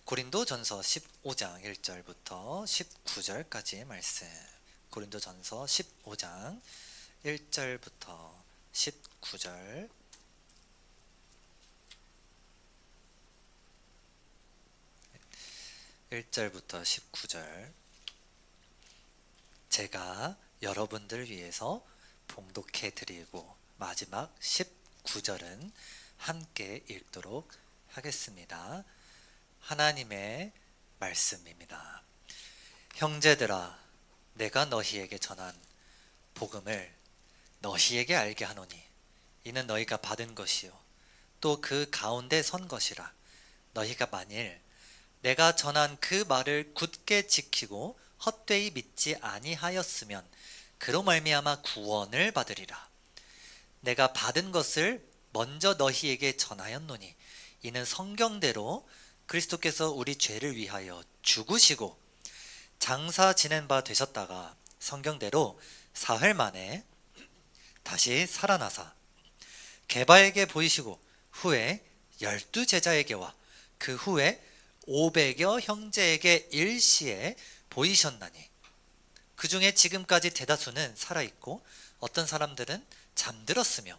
고린도전서 15장 1절부터 19절까지의 말씀. 고린도전서 15장 1절부터 19절. (1절부터 19절) 제가 여러분들 위해서 봉독해 드리고 마지막 19절은 함께 읽도록 하겠습니다. 하나님의 말씀입니다. 형제들아, 내가 너희에게 전한 복음을 너희에게 알게 하노니 이는 너희가 받은 것이요 또 그 가운데 선 것이라. 너희가 만일 내가 전한 그 말을 굳게 지키고 헛되이 믿지 아니하였으면 그로 말미암아 구원을 받으리라. 내가 받은 것을 먼저 너희에게 전하였노니 이는 성경대로 그리스도께서 우리 죄를 위하여 죽으시고 장사 지낸 바 되셨다가 성경대로 사흘 만에 다시 살아나사 게바에게 보이시고 후에 12 제자에게와 그 후에 500여 형제에게 일시에 보이셨나니 그 중에 지금까지 대다수는 살아있고 어떤 사람들은 잠들었으며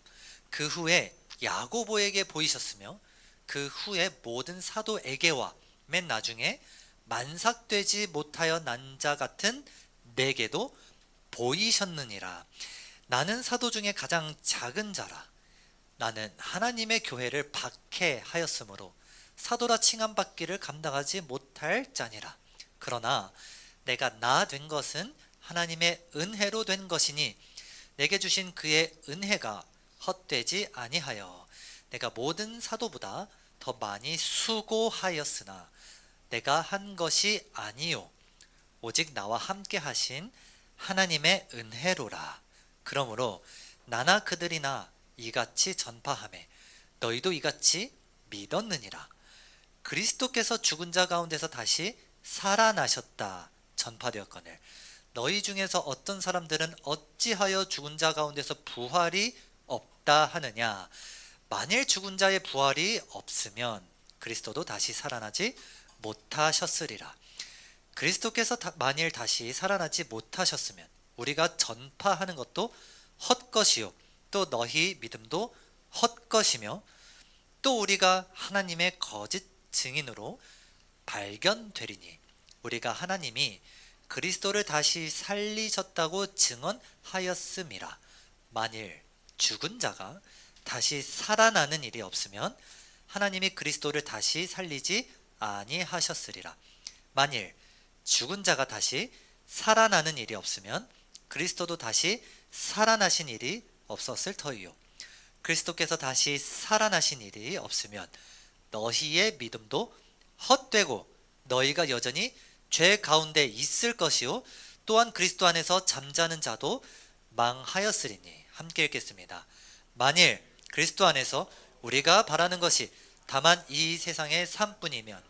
그 후에 야고보에게 보이셨으며 그 후에 모든 사도에게와 맨 나중에 만삭되지 못하여 난 자 같은 내게도 보이셨느니라. 나는 사도 중에 가장 작은 자라. 나는 하나님의 교회를 박해하였으므로 사도라 칭함받기를 감당하지 못할 자니라. 그러나 내가 나 된 것은 하나님의 은혜로 된 것이니 내게 주신 그의 은혜가 헛되지 아니하여 내가 모든 사도보다 더 많이 수고하였으나 내가 한 것이 아니요 오직 나와 함께 하신 하나님의 은혜로라. 그러므로 나나 그들이나 이같이 전파하매 너희도 이같이 믿었느니라. 그리스도께서 죽은 자 가운데서 다시 살아나셨다 전파되었거늘 너희 중에서 어떤 사람들은 어찌하여 죽은 자 가운데서 부활이 없다 하느냐. 만일 죽은 자의 부활이 없으면 그리스도도 다시 살아나지 못하셨으리라. 그리스도께서 만일 다시 살아나지 못하셨으면 우리가 전파하는 것도 헛것이요 또 너희 믿음도 헛것이며 또 우리가 하나님의 거짓 증인으로 발견되리니 우리가 하나님이 그리스도를 다시 살리셨다고 증언하였음이라. 만일 죽은 자가 다시 살아나는 일이 없으면 하나님이 그리스도를 다시 살리지 아니하셨으리라. 만일 죽은 자가 다시 살아나는 일이 없으면 그리스도도 다시 살아나신 일이 없었을 터이요 그리스도께서 다시 살아나신 일이 없으면 너희의 믿음도 헛되고 너희가 여전히 죄 가운데 있을 것이요 또한 그리스도 안에서 잠자는 자도 망하였으리니. 함께 읽겠습니다. 만일 그리스도 안에서 우리가 바라는 것이 다만 이 세상의 삶뿐이면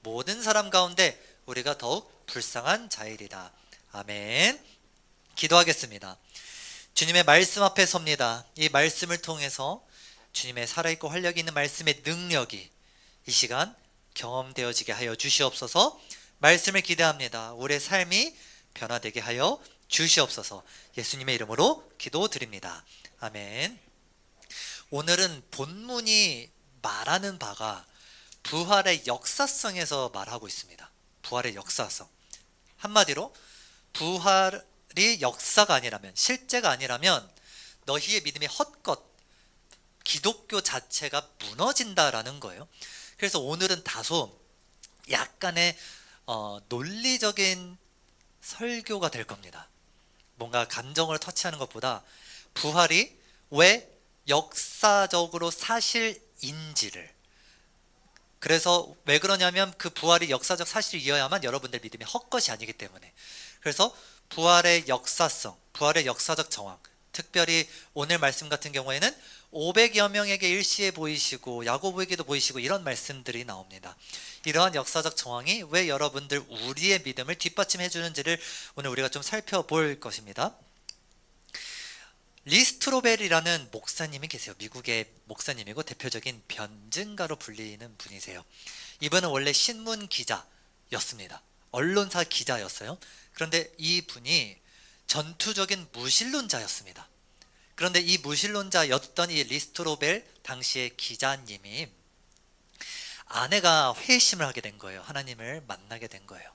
모든 사람 가운데 우리가 더욱 불쌍한 자이리라. 아멘. 기도하겠습니다. 주님의 말씀 앞에 섭니다. 이 말씀을 통해서 주님의 살아있고 활력이 있는 말씀의 능력이 이 시간 경험되어지게 하여 주시옵소서. 말씀을 기대합니다. 우리의 삶이 변화되게 하여 주시옵소서. 예수님의 이름으로 기도드립니다. 아멘. 오늘은 본문이 말하는 바가 부활의 역사성에서 말하고 있습니다. 부활의 역사성. 한마디로 부활이 역사가 아니라면, 실제가 아니라면 너희의 믿음이 헛것, 기독교 자체가 무너진다라는 거예요. 그래서 오늘은 다소 약간의 논리적인 설교가 될 겁니다. 뭔가 감정을 터치하는 것보다 부활이 왜 역사적으로 사실인지를, 그래서 왜 그러냐면 그 부활이 역사적 사실이어야만 여러분들 믿음이 헛것이 아니기 때문에. 그래서 부활의 역사성, 부활의 역사적 정황, 특별히 오늘 말씀 같은 경우에는 500여 명에게 일시에 보이시고 야고보에게도 보이시고 이런 말씀들이 나옵니다. 이러한 역사적 정황이 왜 여러분들 우리의 믿음을 뒷받침해 주는지를 오늘 우리가 좀 살펴볼 것입니다. 리스트로벨이라는 목사님이 계세요. 미국의 목사님이고 대표적인 변증가로 불리는 분이세요. 이분은 원래 신문 기자였습니다. 언론사 기자였어요. 그런데 이분이 전투적인 무신론자였습니다. 그런데 이 무신론자였던 이 리스토로벨 당시의 기자님이 아내가 회심을 하게 된 거예요. 하나님을 만나게 된 거예요.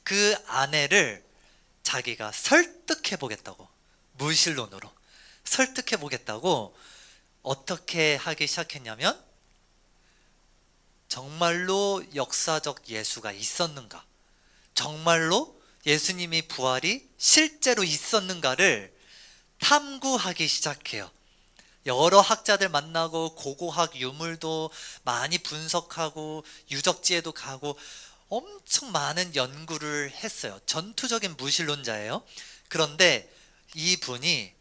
그 아내를 자기가 설득해 보겠다고, 무신론으로 설득해 보겠다고 어떻게 하기 시작했냐면, 정말로 역사적 예수가 있었는가, 정말로 예수님이 부활이 실제로 있었는가를 탐구하기 시작해요. 여러 학자들 만나고 고고학 유물도 많이 분석하고 유적지에도 가고 엄청 많은 연구를 했어요. 전투적인 무신론자예요. 그런데 이분이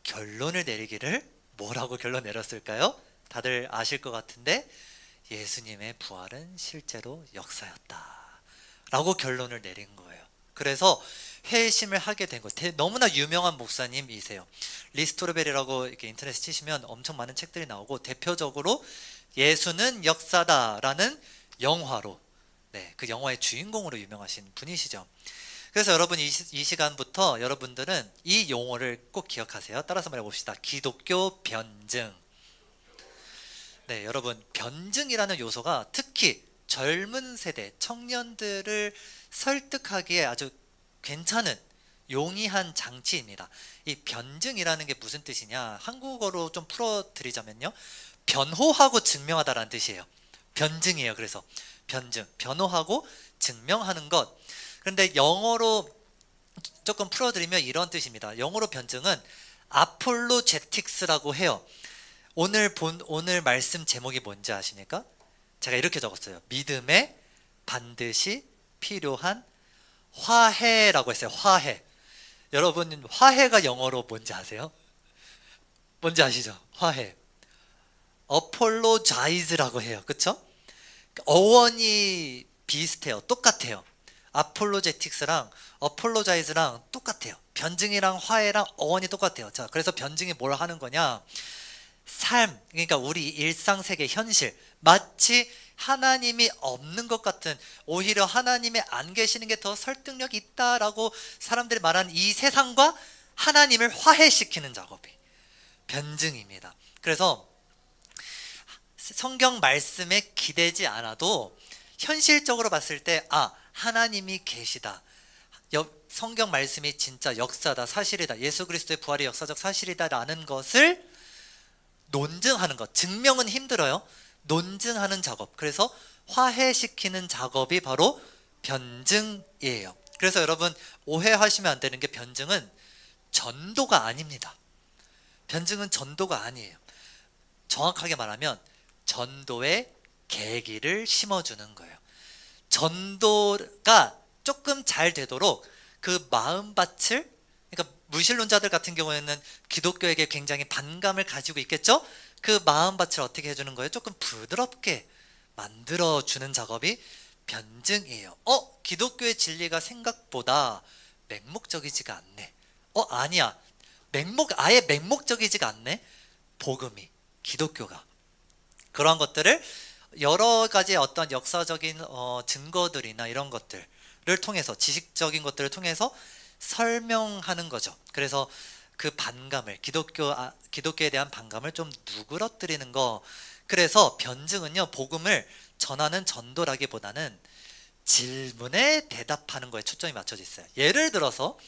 결론을 내리기를, 뭐라고 결론 내렸을까요? 다들 아실 것 같은데, 예수님의 부활은 실제로 역사였다 라고 결론을 내린 거예요. 그래서 회심을 하게 된 거. 너무나 유명한 목사님이세요. 리스토르벨이라고 이렇게 인터넷에 치시면 엄청 많은 책들이 나오고, 대표적으로 예수는 역사다라는 영화로, 그 영화의 주인공으로 유명하신 분이시죠. 그래서 여러분, 이 시간부터 여러분들은 이 용어를 꼭 기억하세요. 따라서 말해봅시다. 기독교 변증. 여러분, 변증이라는 요소가 특히 젊은 세대, 청년들을 설득하기에 아주 괜찮은 용이한 장치입니다. 이 변증이라는 게 무슨 뜻이냐, 한국어로 좀 풀어드리자면요, 변호하고 증명하다라는 뜻이에요. 변증이에요. 그래서 변증, 변호하고 증명하는 것. 그런데 영어로 조금 풀어드리면 이런 뜻입니다. 영어로 변증은 아폴로제틱스라고 해요. 오늘 말씀 제목이 뭔지 아십니까? 제가 이렇게 적었어요. 믿음에 반드시 필요한 화해라고 했어요. 화해. 여러분, 화해가 영어로 뭔지 아세요? 뭔지 아시죠? 화해. apologize라고 해요. 그쵸? 어원이 비슷해요. 똑같아요. apologetics랑 apologize랑 똑같아요. 변증이랑 화해랑 어원이 똑같아요. 자, 그래서 변증이 뭘 하는 거냐? 삶, 그러니까 우리 일상세계 현실, 마치 하나님이 없는 것 같은, 오히려 하나님이 안 계시는 게 더 설득력이 있다라고 사람들이 말하는 이 세상과 하나님을 화해시키는 작업이 변증입니다. 그래서 성경 말씀에 기대지 않아도 현실적으로 봤을 때, 하나님이 계시다, 성경 말씀이 진짜 역사다, 사실이다, 예수 그리스도의 부활이 역사적 사실이다라는 것을 논증하는 것, 증명은 힘들어요. 논증하는 작업, 그래서 화해시키는 작업이 바로 변증이에요. 그래서 여러분, 오해하시면 안 되는 게, 변증은 전도가 아닙니다. 변증은 전도가 아니에요. 정확하게 말하면 전도의 계기를 심어주는 거예요. 전도가 조금 잘 되도록 그 마음밭을, 그러니까 무신론자들 같은 경우에는 기독교에게 굉장히 반감을 가지고 있겠죠? 그 마음밭을 어떻게 해주는 거예요? 조금 부드럽게 만들어주는 작업이 변증이에요. 기독교의 진리가 생각보다 맹목적이지가 않네. 아니야. 아예 맹목적이지가 않네. 복음이, 기독교가. 그러한 것들을 여러 가지 어떤 역사적인 증거들이나 이런 것들을 통해서, 지식적인 것들을 통해서 설명하는 거죠. 그래서 그 반감을, 기독교에 대한 반감을 좀 누그러뜨리는 거. 그래서 변증은요, 복음을 전하는 전도라기보다는 질문에 대답하는 거에 초점이 맞춰져 있어요. 예를 들어서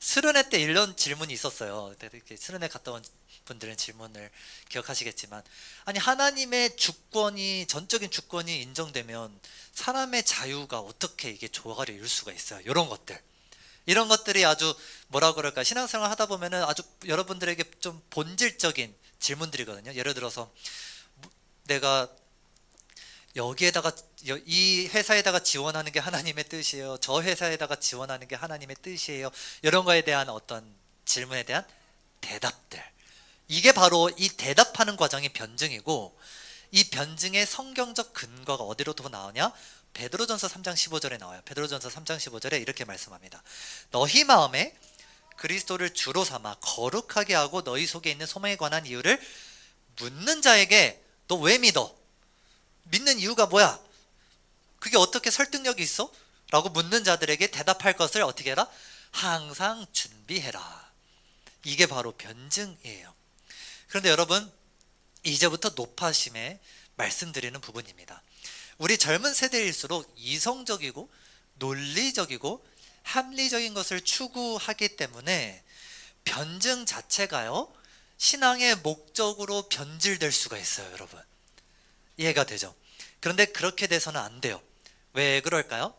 수련회 때 이런 질문이 있었어요. 수련회 갔다 온 분들은 질문을 기억하시겠지만, 아니, 하나님의 주권이, 전적인 주권이 인정되면 사람의 자유가 어떻게 이게 조화를 이룰 수가 있어요? 이런 것들이 아주 뭐라 그럴까, 신앙생활 하다 보면은 아주 여러분들에게 좀 본질적인 질문들이거든요. 예를 들어서, 내가 여기에다가, 이 회사에다가 지원하는 게 하나님의 뜻이에요, 저 회사에다가 지원하는 게 하나님의 뜻이에요, 이런 거에 대한 어떤 질문에 대한 대답들, 이게 바로 이 대답하는 과정이 변증이고, 이 변증의 성경적 근거가 어디로부터 나오냐? 베드로전서 3장 15절에 나와요. 베드로전서 3장 15절에 이렇게 말씀합니다. 너희 마음에 그리스도를 주로 삼아 거룩하게 하고 너희 속에 있는 소망에 관한 이유를 묻는 자에게, 너 왜 믿어? 믿는 이유가 뭐야? 그게 어떻게 설득력이 있어? 라고 묻는 자들에게 대답할 것을 어떻게 해라? 항상 준비해라. 이게 바로 변증이에요. 그런데 여러분, 이제부터 높아심에 말씀드리는 부분입니다. 우리 젊은 세대일수록 이성적이고 논리적이고 합리적인 것을 추구하기 때문에 변증 자체가요, 신앙의 목적으로 변질될 수가 있어요. 여러분, 이해가 되죠? 그런데 그렇게 돼서는 안 돼요. 왜 그럴까요?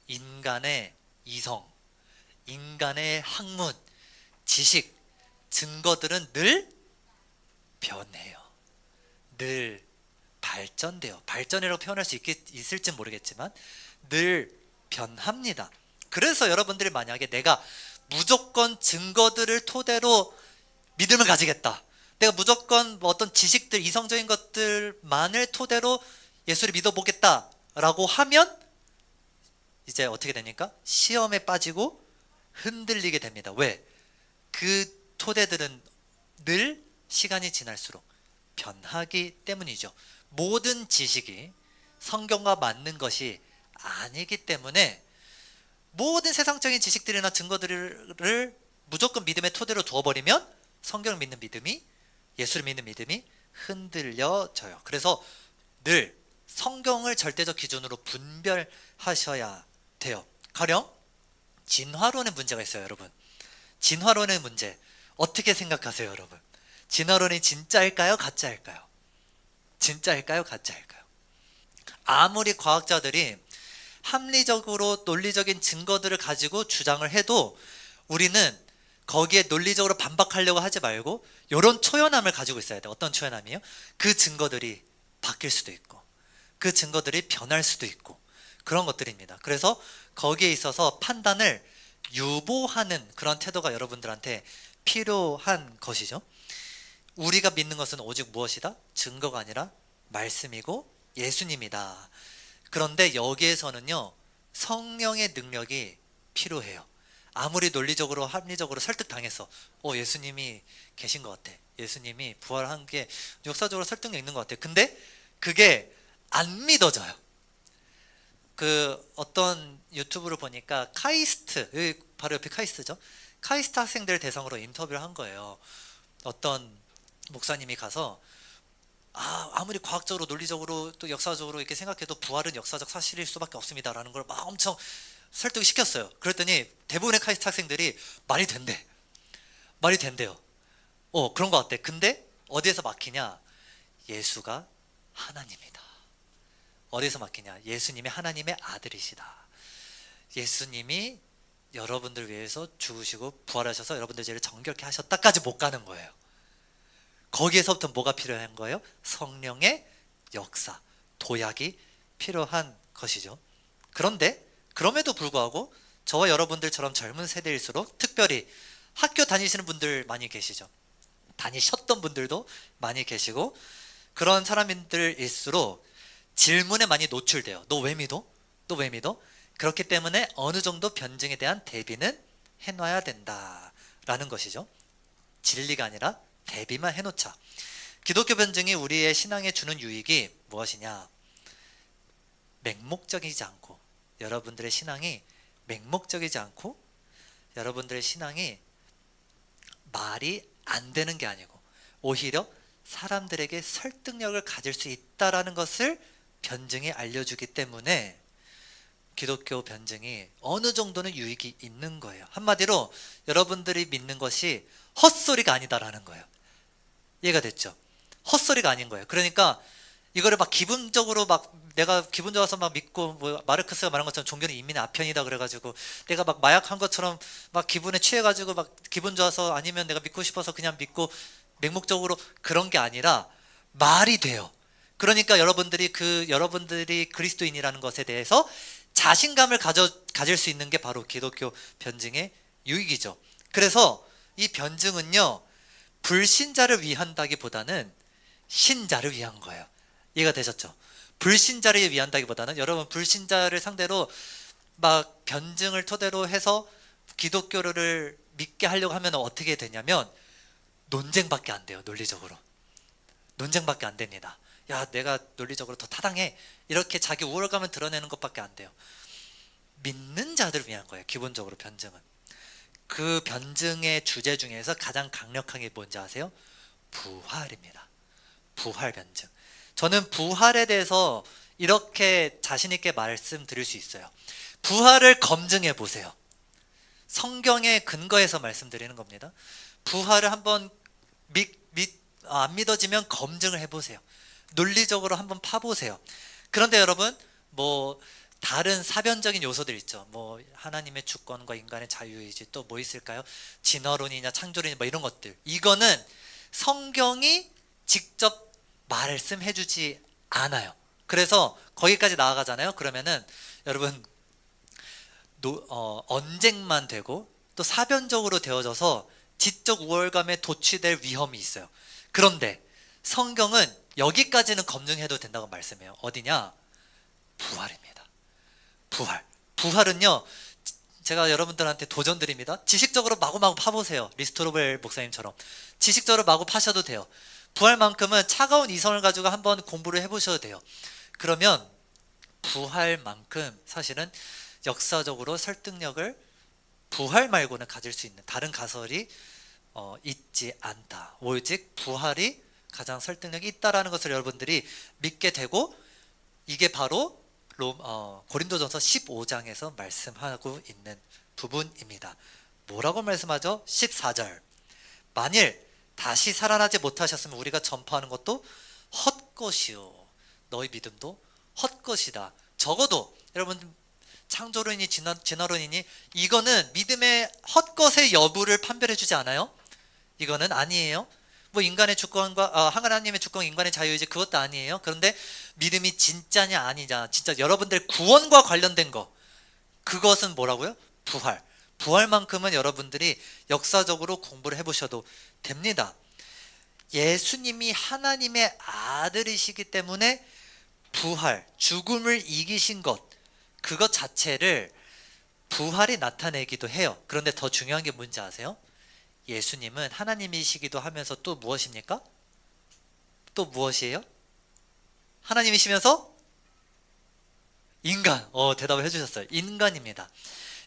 인간의 이성, 인간의 학문, 지식, 증거들은 늘 변해요. 늘 발전돼요. 발전이라고 표현할 수 있을지 모르겠지만 늘 변합니다. 그래서 여러분들이 만약에 내가 무조건 증거들을 토대로 믿음을 가지겠다, 내가 무조건 어떤 지식들, 이성적인 것들만을 토대로 예수를 믿어보겠다 라고 하면 이제 어떻게 됩니까? 시험에 빠지고 흔들리게 됩니다. 왜? 그 토대들은 늘 시간이 지날수록 변하기 때문이죠. 모든 지식이 성경과 맞는 것이 아니기 때문에 모든 세상적인 지식들이나 증거들을 무조건 믿음의 토대로 두어버리면 성경을 믿는 믿음이, 예수를 믿는 믿음이 흔들려져요. 그래서 늘 성경을 절대적 기준으로 분별하셔야 돼요. 가령 진화론의 문제가 있어요. 여러분, 진화론의 문제 어떻게 생각하세요? 여러분, 진화론이 진짜일까요? 가짜일까요? 진짜일까요? 가짜일까요? 아무리 과학자들이 합리적으로 논리적인 증거들을 가지고 주장을 해도 우리는 거기에 논리적으로 반박하려고 하지 말고 이런 초연함을 가지고 있어야 돼요. 어떤 초연함이요? 그 증거들이 바뀔 수도 있고 그 증거들이 변할 수도 있고 그런 것들입니다. 그래서 거기에 있어서 판단을 유보하는 그런 태도가 여러분들한테 필요한 것이죠. 우리가 믿는 것은 오직 무엇이다? 증거가 아니라 말씀이고 예수님이다. 그런데 여기에서는요, 성령의 능력이 필요해요. 아무리 논리적으로 합리적으로 설득당했어, 예수님이 계신 것 같아, 예수님이 부활한 게 역사적으로 설득력 있는 것 같아. 근데 그게 안 믿어져요. 그 어떤 유튜브를 보니까 카이스트, 여기 바로 옆에 카이스트죠. 카이스트 학생들 대상으로 인터뷰를 한 거예요. 어떤 목사님이 가서 아무리 과학적으로 논리적으로 또 역사적으로 이렇게 생각해도 부활은 역사적 사실일 수밖에 없습니다 라는 걸 막 엄청 설득을 시켰어요. 그랬더니 대부분의 카이스트 학생들이 말이 된대, 말이 된대요. 그런 것 같대. 근데 어디에서 막히냐? 예수가 하나님이다. 어디서 막히냐? 예수님이 하나님의 아들이시다. 예수님이 여러분들 위해서 죽으시고 부활하셔서 여러분들 죄를 정결케 하셨다까지 못 가는 거예요. 거기에서부터 뭐가 필요한 거예요? 성령의 역사, 도약이 필요한 것이죠. 그런데 그럼에도 불구하고 저와 여러분들처럼 젊은 세대일수록, 특별히 학교 다니시는 분들 많이 계시죠. 다니셨던 분들도 많이 계시고, 그런 사람들일수록 질문에 많이 노출돼요. 너 왜 믿어? 너 왜 믿어? 그렇기 때문에 어느 정도 변증에 대한 대비는 해놔야 된다라는 것이죠. 진리가 아니라 대비만 해놓자. 기독교 변증이 우리의 신앙에 주는 유익이 무엇이냐? 맹목적이지 않고, 여러분들의 신앙이 맹목적이지 않고, 여러분들의 신앙이 말이 안 되는 게 아니고 오히려 사람들에게 설득력을 가질 수 있다라는 것을 변증이 알려주기 때문에 기독교 변증이 어느 정도는 유익이 있는 거예요. 한마디로 여러분들이 믿는 것이 헛소리가 아니다라는 거예요. 이해가 됐죠? 헛소리가 아닌 거예요. 그러니까 이거를 막 기분적으로 막 내가 기분 좋아서 막 믿고, 뭐 마르크스가 말한 것처럼 종교는 인민의 아편이다 그래가지고 내가 막 마약한 것처럼 막 기분에 취해가지고 막 기분 좋아서, 아니면 내가 믿고 싶어서 그냥 믿고, 맹목적으로 그런 게 아니라 말이 돼요. 그러니까 여러분들이 그리스도인이라는 것에 대해서 자신감을 가질 수 있는 게 바로 기독교 변증의 유익이죠. 그래서 이 변증은요, 불신자를 위한다기보다는 신자를 위한 거예요. 이해가 되셨죠? 불신자를 위한다기보다는, 여러분 불신자를 상대로 막 변증을 토대로 해서 기독교를 믿게 하려고 하면 어떻게 되냐면 논쟁밖에 안 돼요. 논리적으로 논쟁밖에 안 됩니다. 야, 내가 논리적으로 더 타당해, 이렇게 자기 우월감을 드러내는 것밖에 안 돼요. 믿는 자들을 위한 거예요. 기본적으로 변증은. 그 변증의 주제 중에서 가장 강력하게 뭔지 아세요? 부활입니다. 부활 변증. 저는 부활에 대해서 이렇게 자신 있게 말씀드릴 수 있어요. 부활을 검증해 보세요. 성경의 근거에서 말씀드리는 겁니다. 부활을 한번 안 믿어지면 검증을 해보세요. 논리적으로 한번 파보세요. 그런데 여러분, 뭐 다른 사변적인 요소들 있죠. 뭐 하나님의 주권과 인간의 자유의지, 또 뭐 있을까요? 진화론이냐 창조론이냐 뭐 이런 것들. 이거는 성경이 직접 말씀해주지 않아요. 그래서 거기까지 나아가잖아요. 그러면은 여러분 언쟁만 되고 또 사변적으로 되어져서 지적 우월감에 도취될 위험이 있어요. 그런데 성경은 여기까지는 검증해도 된다고 말씀해요. 어디냐? 부활입니다. 부활. 부활은요, 제가 여러분들한테 도전 드립니다. 지식적으로 마구마구 파보세요. 리스토로벨 목사님처럼 지식적으로 마구 파셔도 돼요. 부활만큼은 차가운 이성을 가지고 한번 공부를 해보셔도 돼요. 그러면 부활만큼 사실은 역사적으로 설득력을 부활 말고는 가질 수 있는 다른 가설이 있지 않다. 오직 부활이 가장 설득력이 있다라는 것을 여러분들이 믿게 되고, 이게 바로 고린도전서 15장에서 말씀하고 있는 부분입니다. 뭐라고 말씀하죠? 14절. 만일 다시 살아나지 못하셨으면 우리가 전파하는 것도 헛것이요 너희 믿음도 헛것이다. 적어도 여러분 창조론이니 진화론이니 이거는 믿음의 헛것의 여부를 판별해 주지 않아요? 이거는 아니에요. 뭐 인간의 주권과 하나님의 주권, 인간의 자유의지, 그것도 아니에요. 그런데 믿음이 진짜냐 아니냐, 진짜 여러분들 구원과 관련된 거, 그것은 뭐라고요? 부활. 부활만큼은 여러분들이 역사적으로 공부를 해보셔도 됩니다. 예수님이 하나님의 아들이시기 때문에 부활, 죽음을 이기신 것, 그것 자체를 부활이 나타내기도 해요. 그런데 더 중요한 게 뭔지 아세요? 예수님은 하나님이시기도 하면서 또 무엇입니까? 또 무엇이에요? 하나님이시면서 인간. 대답을 해주셨어요. 인간입니다.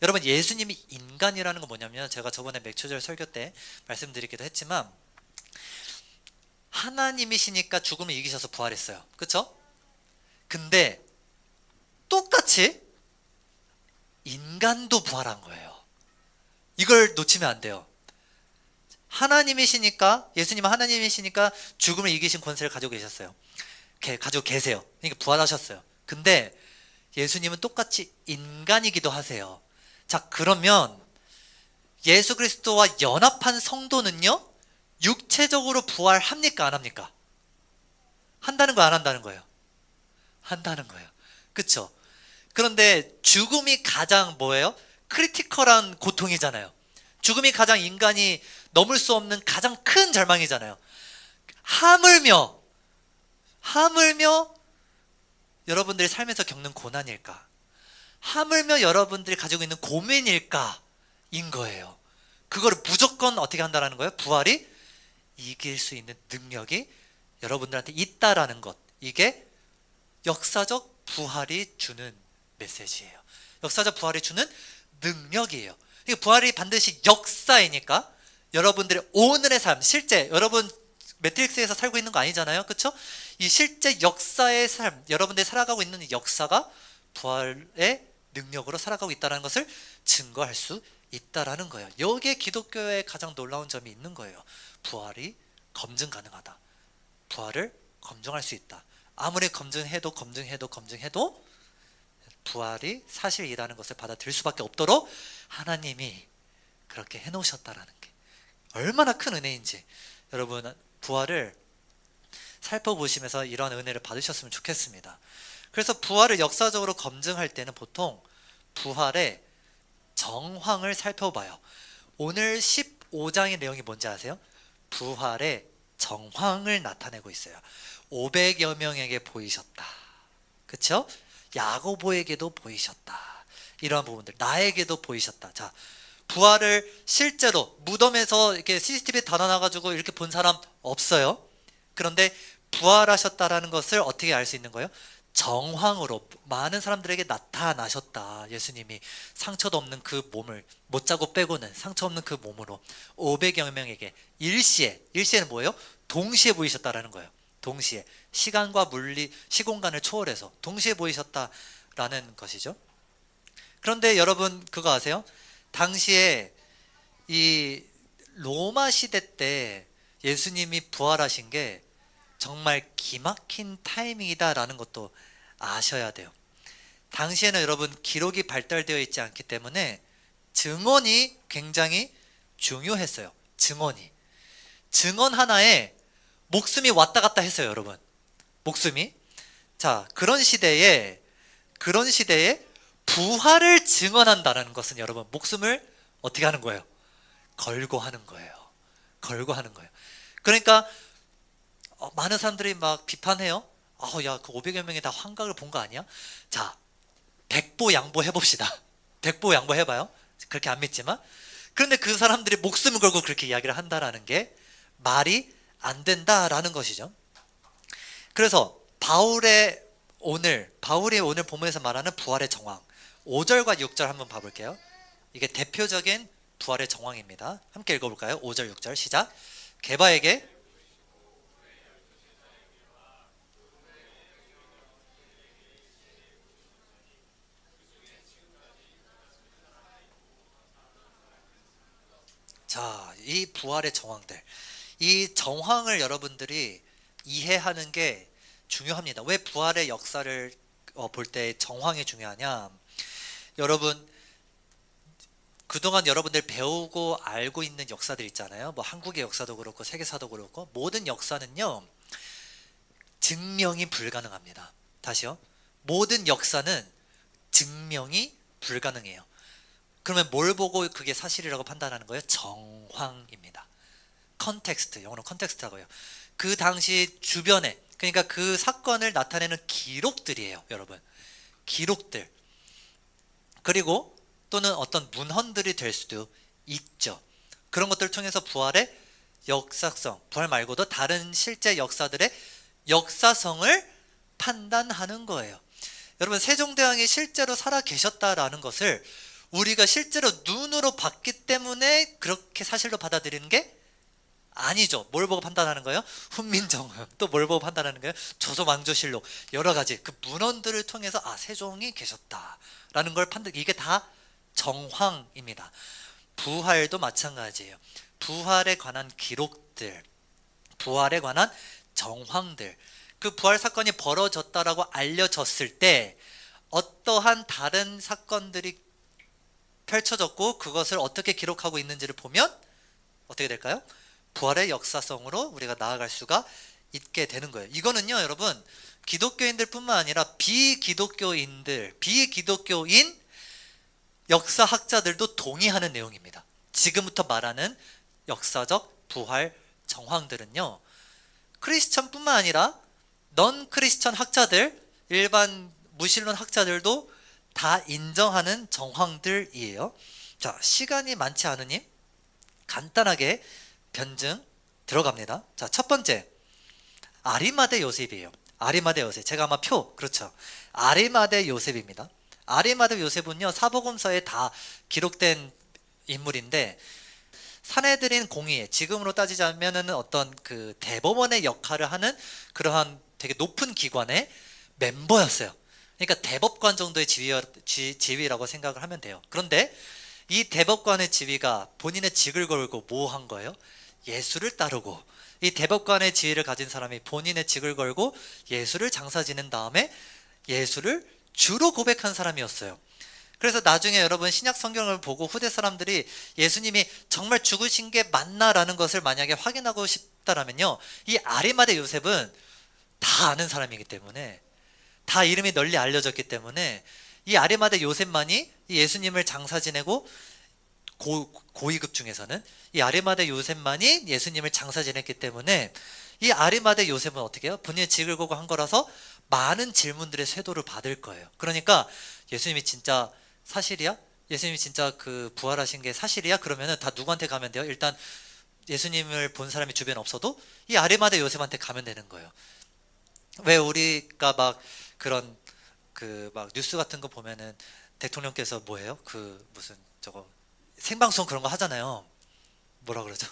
여러분, 예수님이 인간이라는 건 뭐냐면, 제가 저번에 맥초절 설교 때 말씀드리기도 했지만, 하나님이시니까 죽음을 이기셔서 부활했어요. 그쵸? 근데 똑같이 인간도 부활한 거예요. 이걸 놓치면 안 돼요. 하나님이시니까, 예수님은 하나님이시니까 죽음을 이기신 권세를 가지고 계셨어요. 가지고 계세요. 그러니까 부활하셨어요. 근데 예수님은 똑같이 인간이기도 하세요. 자, 그러면 예수 그리스도와 연합한 성도는요, 육체적으로 부활합니까? 안 합니까? 한다는 거, 안 한다는 거예요? 한다는 거예요. 그쵸? 그런데 죽음이 가장 뭐예요? 크리티컬한 고통이잖아요. 죽음이 가장 인간이 넘을 수 없는 가장 큰 절망이잖아요. 하물며 여러분들이 삶에서 겪는 고난일까? 하물며 여러분들이 가지고 있는 고민일까? 인 거예요. 그거를 무조건 어떻게 한다는 거예요? 부활이 이길 수 있는 능력이 여러분들한테 있다라는 것. 이게 역사적 부활이 주는 메시지예요. 역사적 부활이 주는 능력이에요. 부활이 반드시 역사이니까 여러분들의 오늘의 삶, 실제 여러분 매트릭스에서 살고 있는 거 아니잖아요. 그렇죠? 이 실제 역사의 삶, 여러분들이 살아가고 있는 이 역사가 부활의 능력으로 살아가고 있다는 것을 증거할 수 있다라는 거예요. 여기에 기독교의 가장 놀라운 점이 있는 거예요. 부활이 검증 가능하다. 부활을 검증할 수 있다. 아무리 검증해도 부활이 사실이라는 것을 받아들일 수밖에 없도록 하나님이 그렇게 해놓으셨다라는 게 얼마나 큰 은혜인지, 여러분 부활을 살펴보시면서 이런 은혜를 받으셨으면 좋겠습니다. 그래서 부활을 역사적으로 검증할 때는 보통 부활의 정황을 살펴봐요. 오늘 15장의 내용이 뭔지 아세요? 부활의 정황을 나타내고 있어요. 500여 명에게 보이셨다. 그렇죠? 야고보에게도 보이셨다. 이러한 부분들, 나에게도 보이셨다. 자, 부활을 실제로 무덤에서 이렇게 CCTV에 달아놔가지고 이렇게 본 사람 없어요. 그런데 부활하셨다라는 것을 어떻게 알 수 있는 거예요? 정황으로 많은 사람들에게 나타나셨다. 예수님이 상처도 없는 그 몸을, 못자고 빼고는 상처 없는 그 몸으로 500여 명에게 일시에는 뭐예요? 동시에 보이셨다라는 거예요. 동시에 시간과 물리, 시공간을 초월해서 동시에 보이셨다라는 것이죠. 그런데 여러분 그거 아세요? 당시에 이 로마 시대 때 예수님이 부활하신 게 정말 기막힌 타이밍이다라는 것도 아셔야 돼요. 당시에는 여러분 기록이 발달되어 있지 않기 때문에 증언이 굉장히 중요했어요. 증언 하나에 목숨이 왔다 갔다 했어요, 여러분. 목숨이. 자, 그런 시대에 부활을 증언한다는 것은 여러분 목숨을 어떻게 하는 거예요? 걸고 하는 거예요. 그러니까 많은 사람들이 막 비판해요. 야, 그 500여 명이 다 환각을 본 거 아니야? 자, 백보 양보 해봅시다. 백보 양보 해봐요. 그렇게 안 믿지만. 그런데 그 사람들이 목숨을 걸고 그렇게 이야기를 한다라는 게 말이 안 된다라는 것이죠. 그래서 바울이 오늘 본문에서 말하는 부활의 정황 5절과 6절 한번 봐볼게요. 이게 대표적인 부활의 정황입니다. 함께 읽어볼까요? 5절 6절 시작. 게바에게 자, 이 부활의 정황들, 이 정황을 여러분들이 이해하는 게 중요합니다. 왜 부활의 역사를 볼 때 정황이 중요하냐? 여러분 그동안 여러분들 배우고 알고 있는 역사들 있잖아요. 뭐 한국의 역사도 그렇고 세계사도 그렇고 모든 역사는요 증명이 불가능합니다. 다시요. 모든 역사는 증명이 불가능해요. 그러면 뭘 보고 그게 사실이라고 판단하는 거예요? 정황입니다. 컨텍스트, 영어로 컨텍스트라고 해요. 그 당시 주변에, 그러니까 그 사건을 나타내는 기록들이에요, 여러분. 기록들. 그리고 또는 어떤 문헌들이 될 수도 있죠. 그런 것들을 통해서 부활의 역사성, 부활 말고도 다른 실제 역사들의 역사성을 판단하는 거예요. 여러분 세종대왕이 실제로 살아 계셨다라는 것을 우리가 실제로 눈으로 봤기 때문에 그렇게 사실로 받아들이는 게 아니죠. 뭘 보고 판단하는 거예요? 훈민정음. 또 뭘 보고 판단하는 거예요? 조선왕조실록. 여러 가지 그 문헌들을 통해서 세종이 계셨다라는 걸 이게 다 정황입니다. 부활도 마찬가지예요. 부활에 관한 기록들, 부활에 관한 정황들, 그 부활 사건이 벌어졌다라고 알려졌을 때 어떠한 다른 사건들이 펼쳐졌고 그것을 어떻게 기록하고 있는지를 보면 어떻게 될까요? 부활의 역사성으로 우리가 나아갈 수가 있게 되는 거예요. 이거는요 여러분 기독교인들 뿐만 아니라 비기독교인 역사학자들도 동의하는 내용입니다. 지금부터 말하는 역사적 부활 정황들은요 크리스천 뿐만 아니라 넌 크리스천 학자들, 일반 무신론 학자들도 다 인정하는 정황들이에요. 자, 시간이 많지 않으니 간단하게 변증 들어갑니다. 자, 첫 번째 아리마대 요셉이에요. 아리마대 요셉. 제가 아마 그렇죠. 아리마대 요셉입니다. 아리마대 요셉은요 사복음서에 다 기록된 인물인데 사내들인 공의회, 지금으로 따지자면은 어떤 그 대법원의 역할을 하는 그러한 되게 높은 기관의 멤버였어요. 그러니까 대법관 정도의 지위라고 생각을 하면 돼요. 그런데 이 대법관의 지위가 본인의 직을 걸고 뭐 한 거예요? 예수를 따르고, 이 대법관의 지위를 가진 사람이 본인의 직을 걸고 예수를 장사 지낸 다음에 예수를 주로 고백한 사람이었어요. 그래서 나중에 여러분 신약 성경을 보고 후대 사람들이 예수님이 정말 죽으신 게 맞나라는 것을 만약에 확인하고 싶다라면요 이 아리마대 요셉은 다 아는 사람이기 때문에, 다 이름이 널리 알려졌기 때문에 이 아리마대 요셉만이 예수님을 장사 지내고 고위급 중에서는 이 아리마대 요셉만이 예수님을 장사 지냈기 때문에 이 아리마대 요셉은 어떻게 해요? 본인의 직을 걸고 한 거라서 많은 질문들의 쇄도를 받을 거예요. 그러니까 예수님이 진짜 사실이야? 예수님이 진짜 그 부활하신 게 사실이야? 그러면은 다 누구한테 가면 돼요? 일단 예수님을 본 사람이 주변에 없어도 이 아리마대 요셉한테 가면 되는 거예요. 왜 우리가 막 그런 그 막 뉴스 같은 거 보면은 대통령께서 뭐예요? 그 무슨 저거 생방송 그런 거 하잖아요. 뭐라 그러죠?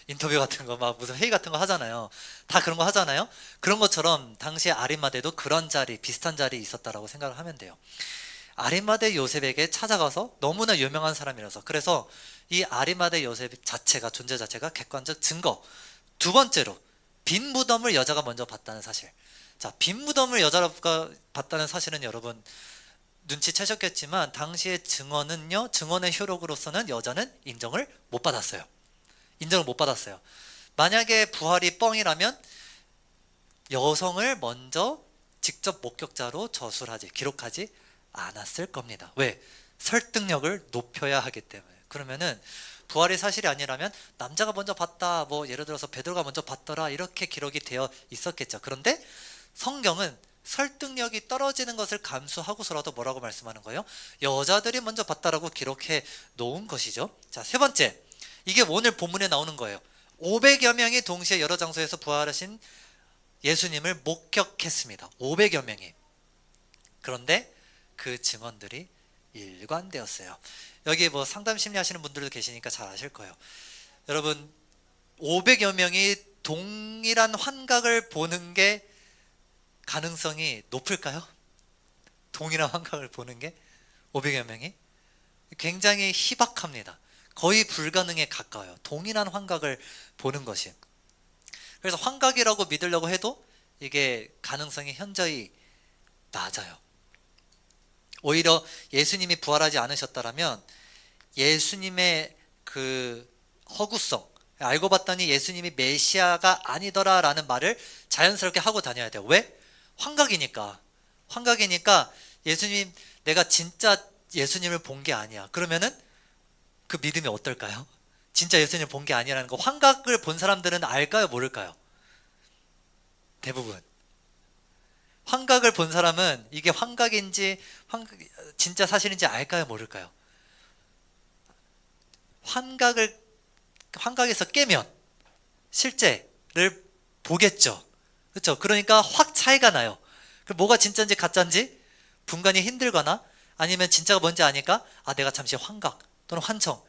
인터뷰 같은 거 막 무슨 회의 같은 거 하잖아요. 다 그런 거 하잖아요. 그런 것처럼 당시에 아리마대도 그런 자리 비슷한 자리에 있었다라고 생각을 하면 돼요. 아리마대 요셉에게 찾아가서 너무나 유명한 사람이라서, 그래서 이 아리마대 요셉 자체가 존재 자체가 객관적 증거. 두 번째로 빈 무덤을 여자가 먼저 봤다는 사실. 자, 빈 무덤을 여자가 봤다는 사실은 여러분 눈치채셨겠지만 당시의 증언은요, 증언의 효력으로서는 여자는 인정을 못 받았어요. 인정을 못 받았어요. 만약에 부활이 뻥이라면 여성을 먼저 직접 목격자로 저술하지, 기록하지 않았을 겁니다. 왜? 설득력을 높여야 하기 때문에. 그러면은 부활이 사실이 아니라면 남자가 먼저 봤다, 뭐 예를 들어서 베드로가 먼저 봤더라, 이렇게 기록이 되어 있었겠죠. 그런데 성경은 설득력이 떨어지는 것을 감수하고서라도 뭐라고 말씀하는 거예요? 여자들이 먼저 봤다라고 기록해 놓은 것이죠. 자, 세 번째, 이게 오늘 본문에 나오는 거예요. 500여 명이 동시에 여러 장소에서 부활하신 예수님을 목격했습니다. 500여 명이. 그런데 그 증언들이 일관되었어요. 여기 뭐 상담 심리 하시는 분들도 계시니까 잘 아실 거예요. 여러분, 500여 명이 동일한 환각을 보는 게 가능성이 높을까요? 동일한 환각을 보는 게 500여 명이 굉장히 희박합니다. 거의 불가능에 가까워요. 동일한 환각을 보는 것이. 그래서 환각이라고 믿으려고 해도 이게 가능성이 현저히 낮아요. 오히려 예수님이 부활하지 않으셨다라면 예수님의 그 허구성, 알고 봤더니 예수님이 메시아가 아니더라라는 말을 자연스럽게 하고 다녀야 돼요. 왜? 환각이니까. 환각이니까 예수님, 내가 진짜 예수님을 본 게 아니야. 그러면은 그 믿음이 어떨까요? 진짜 예수님을 본 게 아니라는 거. 환각을 본 사람들은 알까요? 모를까요? 대부분. 환각을 본 사람은 이게 환각인지 진짜 사실인지 알까요? 모를까요? 환각에서 깨면 실제를 보겠죠. 그렇죠? 그러니까 확 차이가 나요. 그럼 뭐가 진짜인지 가짜인지 분간이 힘들거나, 아니면 진짜가 뭔지 아니까 내가 잠시 환각 또는 환청,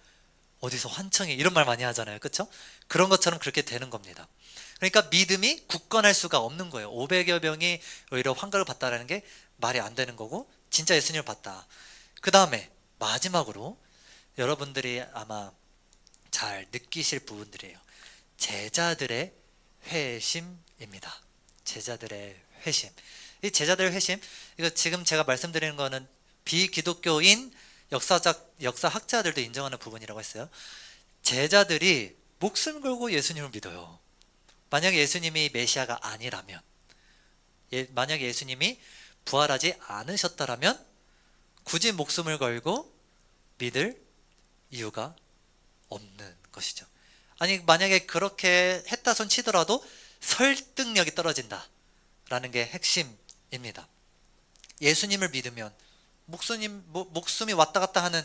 어디서 환청이 이런 말 많이 하잖아요. 그렇죠? 그런 것처럼 그렇게 되는 겁니다. 그러니까 믿음이 굳건할 수가 없는 거예요. 500여 명이 오히려 환각을 봤다라는 게 말이 안 되는 거고, 진짜 예수님을 봤다. 그 다음에 마지막으로 여러분들이 아마 잘 느끼실 부분들이에요. 제자들의 회심입니다. 제자들의 회심. 이 제자들의 회심, 이거 지금 제가 말씀드리는 거는 비기독교인 역사학자들도 인정하는 부분이라고 했어요. 제자들이 목숨 걸고 예수님을 믿어요. 만약에 예수님이 메시아가 아니라면, 만약에 예수님이 부활하지 않으셨다라면 굳이 목숨을 걸고 믿을 이유가 없는 것이죠. 아니, 만약에 그렇게 했다 손 치더라도 설득력이 떨어진다라는 게 핵심입니다. 예수님을 믿으면 목숨이 왔다 갔다 하는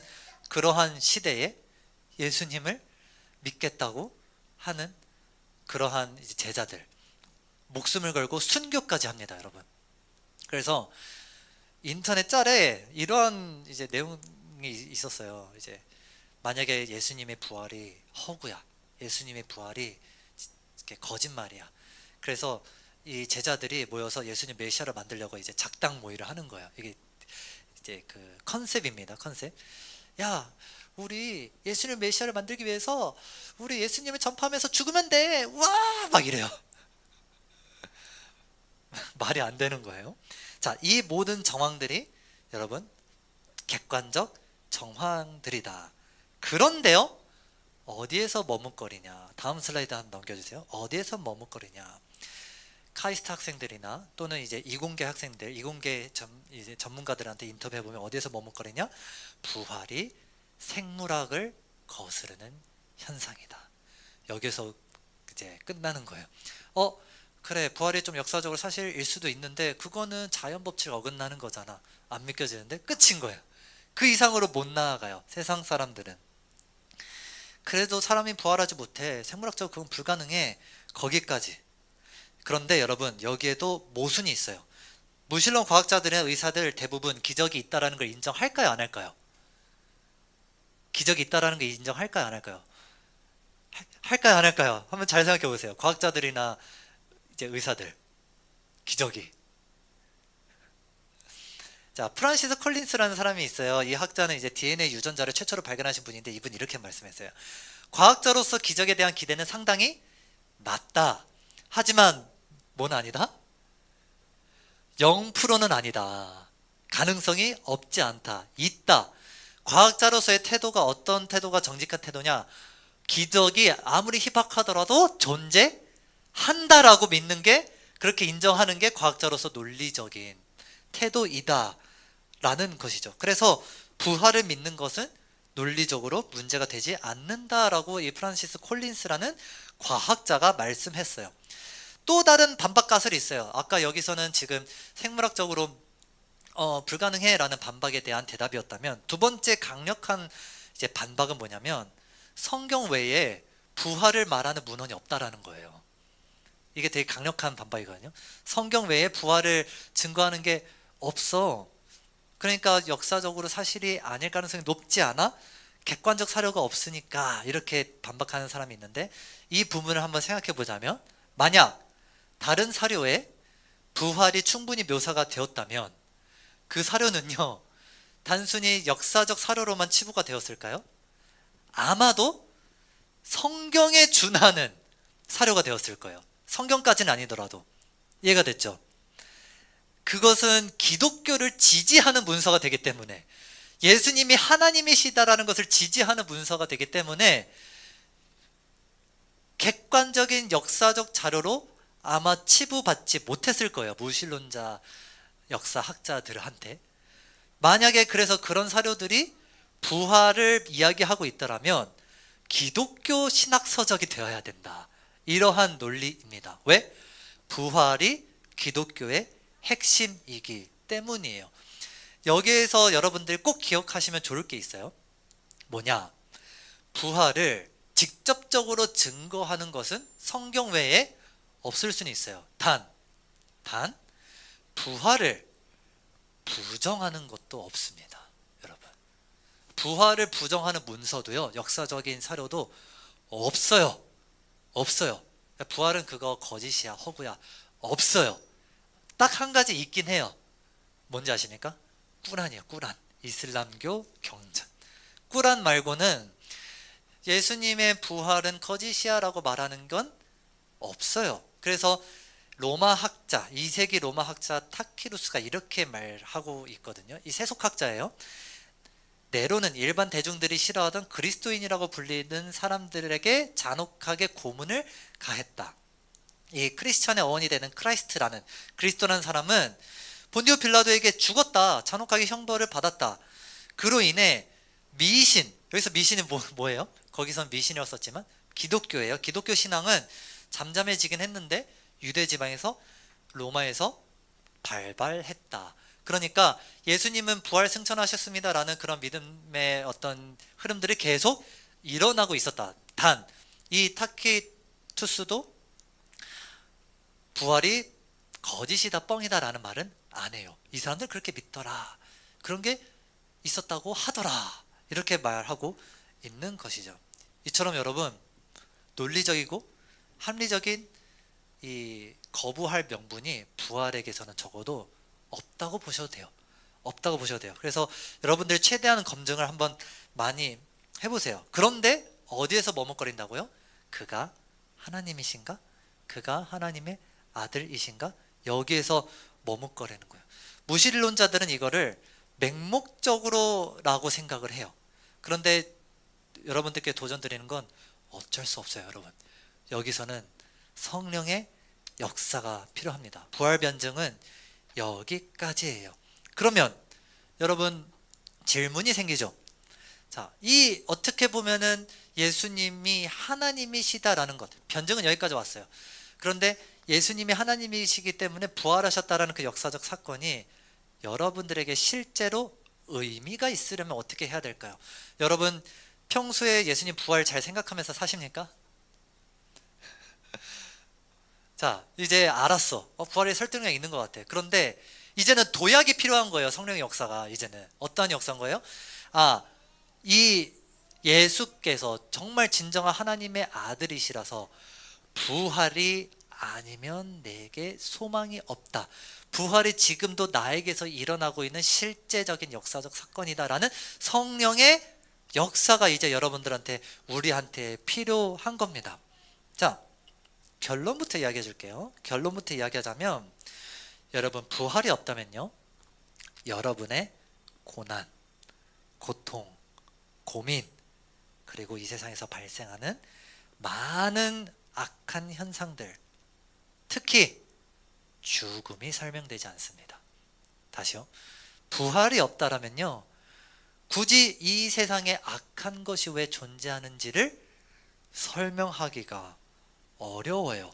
그러한 시대에 예수님을 믿겠다고 하는 그러한 이제 제자들, 목숨을 걸고 순교까지 합니다, 여러분. 그래서 인터넷 짤에 이런 이제 내용이 있었어요. 이제 만약에 예수님의 부활이 허구야, 예수님의 부활이 이렇게 거짓말이야. 그래서 이 제자들이 모여서 예수님 메시아를 만들려고 이제 작당 모의를 하는 거야. 이게 이제 그 컨셉입니다. 컨셉. 야, 우리 예수님 메시아를 만들기 위해서 우리 예수님을 전파하면서 죽으면 돼. 와! 막 이래요. 말이 안 되는 거예요. 자, 이 모든 정황들이 여러분 객관적 정황들이다. 그런데요, 어디에서 머뭇거리냐. 다음 슬라이드 한번 넘겨주세요. 어디에서 머뭇거리냐. 카이스트 학생들이나 또는 이제 이공계 학생들, 이공계 이제 전문가들한테 인터뷰해 보면 어디에서 머뭇거리냐? 부활이 생물학을 거스르는 현상이다. 여기서 이제 끝나는 거예요. 그래, 부활이 좀 역사적으로 사실일 수도 있는데 그거는 자연 법칙 어긋나는 거잖아. 안 믿겨지는데 끝인 거예요. 그 이상으로 못 나아가요, 세상 사람들은. 그래도 사람이 부활하지 못해, 생물학적으로 그건 불가능해, 거기까지. 그런데 여러분, 여기에도 모순이 있어요. 무신론 과학자들의 의사들 대부분 기적이 있다라는 걸 인정할까요, 안 할까요? 기적이 있다라는 걸 인정할까요, 안 할까요? 할까요, 안 할까요? 한번 잘 생각해 보세요. 과학자들이나 이제 의사들, 기적이. 자, 프란시스 콜린스라는 사람이 있어요. 이 학자는 이제 DNA 유전자를 최초로 발견하신 분인데, 이분 이렇게 말씀했어요. 과학자로서 기적에 대한 기대는 상당히 낮다. 하지만 뭐는 아니다? 0%는 아니다. 가능성이 없지 않다. 있다. 과학자로서의 태도가 어떤 태도가 정직한 태도냐? 기적이 아무리 희박하더라도 존재한다라고 믿는 게, 그렇게 인정하는 게 과학자로서 논리적인 태도이다 라는 것이죠. 그래서 부활을 믿는 것은 논리적으로 문제가 되지 않는다라고 이 프란시스 콜린스라는 과학자가 말씀했어요. 또 다른 반박 가설이 있어요. 아까 여기서는 지금 생물학적으로 불가능해 라는 반박에 대한 대답이었다면, 두 번째 강력한 이제 반박은 뭐냐면, 성경 외에 부활을 말하는 문헌이 없다라는 거예요. 이게 되게 강력한 반박이거든요. 성경 외에 부활을 증거하는 게 없어. 그러니까 역사적으로 사실이 아닐 가능성이 높지 않아? 객관적 사료가 없으니까, 이렇게 반박하는 사람이 있는데, 이 부분을 한번 생각해 보자면, 만약 다른 사료에 부활이 충분히 묘사가 되었다면 그 사료는요, 단순히 역사적 사료로만 치부가 되었을까요? 아마도 성경에 준하는 사료가 되었을 거예요. 성경까지는 아니더라도. 이해가 됐죠? 그것은 기독교를 지지하는 문서가 되기 때문에, 예수님이 하나님이시다라는 것을 지지하는 문서가 되기 때문에, 객관적인 역사적 자료로 아마 치부받지 못했을 거예요. 무신론자 역사학자들한테. 만약에 그래서 그런 사료들이 부활을 이야기하고 있더라면 기독교 신학서적이 되어야 된다. 이러한 논리입니다. 왜? 부활이 기독교의 핵심이기 때문이에요. 여기에서 여러분들 꼭 기억하시면 좋을 게 있어요. 뭐냐? 부활을 직접적으로 증거하는 것은 성경 외에 없을 수는 있어요. 단 부활을 부정하는 것도 없습니다. 여러분, 부활을 부정하는 문서도요, 역사적인 사료도 없어요. 부활은 그거 거짓이야, 허구야, 없어요. 딱 한 가지 있긴 해요. 뭔지 아십니까? 꾸란이에요. 꾸란. 이슬람교 경전. 꾸란 말고는 예수님의 부활은 거짓이야 라고 말하는 건 없어요. 그래서 로마 학자, 2세기 로마 학자 타키루스가 이렇게 말하고 있거든요. 이 세속학자예요. 네로는 일반 대중들이 싫어하던 그리스도인이라고 불리는 사람들에게 잔혹하게 고문을 가했다. 이 크리스천의 어원이 되는 크라이스트라는, 그리스도라는 사람은 본디오 빌라도에게 죽었다, 잔혹하게 형벌을 받았다. 그로 인해 미신, 여기서 미신이 뭐예요? 거기선 미신이었었지만 기독교예요. 기독교 신앙은 잠잠해지긴 했는데 유대 지방에서, 로마에서 발발했다. 그러니까 예수님은 부활 승천하셨습니다 라는 그런 믿음의 어떤 흐름들이 계속 일어나고 있었다. 단 이 타키투스도 부활이 거짓이다, 뻥이다 라는 말은 안 해요. 이 사람들 그렇게 믿더라, 그런 게 있었다고 하더라, 이렇게 말하고 있는 것이죠. 이처럼 여러분, 논리적이고 합리적인 이 거부할 명분이 부활에게서는 적어도 없다고 보셔도 돼요. 없다고 보셔도 돼요. 그래서 여러분들 최대한 검증을 한번 많이 해보세요. 그런데 어디에서 머뭇거린다고요? 그가 하나님이신가? 그가 하나님의 아들이신가? 여기에서 머뭇거리는 거예요. 무신론자들은 이거를 맹목적으로 라고 생각을 해요. 그런데 여러분들께 도전드리는 건 어쩔 수 없어요. 여러분, 여기서는 성령의 역사가 필요합니다. 부활 변증은 여기까지예요. 그러면 여러분, 질문이 생기죠. 자, 이 어떻게 보면은 예수님이 하나님이시다라는 것, 변증은 여기까지 왔어요. 그런데 예수님이 하나님이시기 때문에 부활하셨다라는 그 역사적 사건이 여러분들에게 실제로 의미가 있으려면 어떻게 해야 될까요? 여러분, 평소에 예수님 부활 잘 생각하면서 사십니까? 자, 이제 알았어. 부활의 설득력이 있는 것 같아. 그런데 이제는 도약이 필요한 거예요. 성령의 역사가. 이제는 어떠한 역사인 거예요? 아, 이 예수께서 정말 진정한 하나님의 아들이시라서 부활이 아니면 내게 소망이 없다. 부활이 지금도 나에게서 일어나고 있는 실제적인 역사적 사건이다라는 성령의 역사가 이제 여러분들한테, 우리한테 필요한 겁니다. 자, 결론부터 이야기해 줄게요. 결론부터 이야기하자면, 여러분, 부활이 없다면요, 여러분의 고난, 고통, 고민, 그리고 이 세상에서 발생하는 많은 악한 현상들, 특히 죽음이 설명되지 않습니다. 다시요. 부활이 없다라면요, 굳이 이 세상에 악한 것이 왜 존재하는지를 설명하기가 어려워요.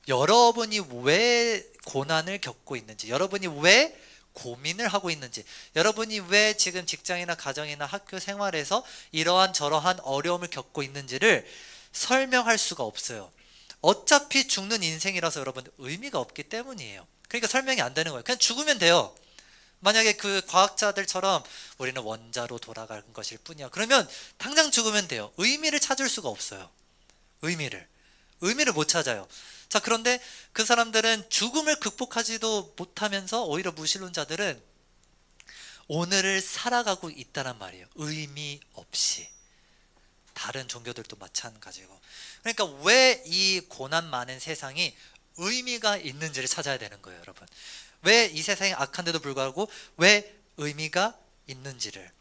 여러분이 왜 고난을 겪고 있는지, 여러분이 왜 고민을 하고 있는지, 여러분이 왜 지금 직장이나 가정이나 학교 생활에서 이러한 저러한 어려움을 겪고 있는지를 설명할 수가 없어요. 어차피 죽는 인생이라서 여러분 의미가 없기 때문이에요. 그러니까 설명이 안 되는 거예요. 그냥 죽으면 돼요. 만약에 그 과학자들처럼 우리는 원자로 돌아가는 것일 뿐이야, 그러면 당장 죽으면 돼요. 의미를 찾을 수가 없어요. 의미를 못 찾아요. 자, 그런데 그 사람들은 죽음을 극복하지도 못하면서 오히려 무신론자들은 오늘을 살아가고 있다란 말이에요. 의미 없이. 다른 종교들도 마찬가지고. 그러니까 왜 이 고난 많은 세상이 의미가 있는지를 찾아야 되는 거예요, 여러분. 왜 이 세상이 악한데도 불구하고 왜 의미가 있는지를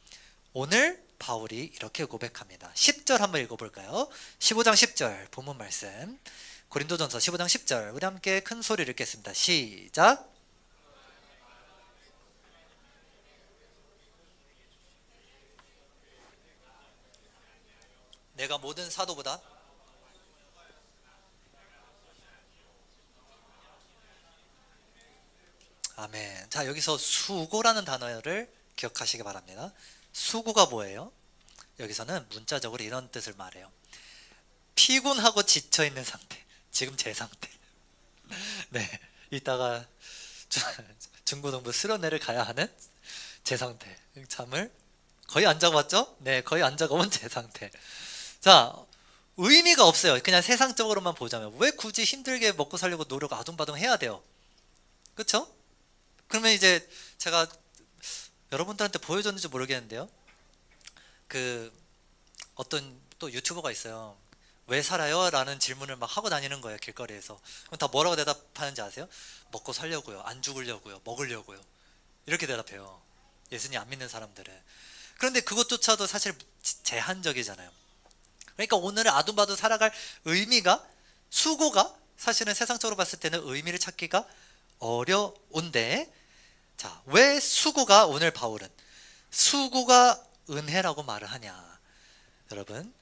오늘 바울이 이렇게 고백합니다. 10절 한번 읽어볼까요? 15장 10절 본문 말씀, 고린도전서 15장 10절, 우리 함께 큰 소리를 읽겠습니다. 시작. 내가 모든 사도보다 아멘. 자, 여기서 수고라는 단어를 기억하시기 바랍니다. 수고가 뭐예요? 여기서는 문자적으로 이런 뜻을 말해요. 피곤하고 지쳐있는 상태. 지금 제 상태. 네, 이따가 중고등부 수련회를 가야 하는 제 상태. 잠을 거의 안 자고 왔죠? 네, 거의 안 자고 온 제 상태. 자, 의미가 없어요. 그냥 세상적으로만 보자면 왜 굳이 힘들게 먹고 살려고 노력 아둥바둥 해야 돼요? 그렇죠? 그러면 이제 제가 여러분들한테 보여줬는지 모르겠는데요, 그 어떤 또 유튜버가 있어요. 왜 살아요? 라는 질문을 막 하고 다니는 거예요, 길거리에서. 그럼 다 뭐라고 대답하는지 아세요? 먹고 살려고요, 안 죽으려고요, 먹으려고요, 이렇게 대답해요, 예수님 안 믿는 사람들은. 그런데 그것조차도 사실 제한적이잖아요. 그러니까 오늘을 아둥바둥 살아갈 의미가, 수고가 사실은 세상적으로 봤을 때는 의미를 찾기가 어려운데, 자, 왜 수고가, 오늘 바울은 수고가 은혜라고 말을 하냐? 여러분,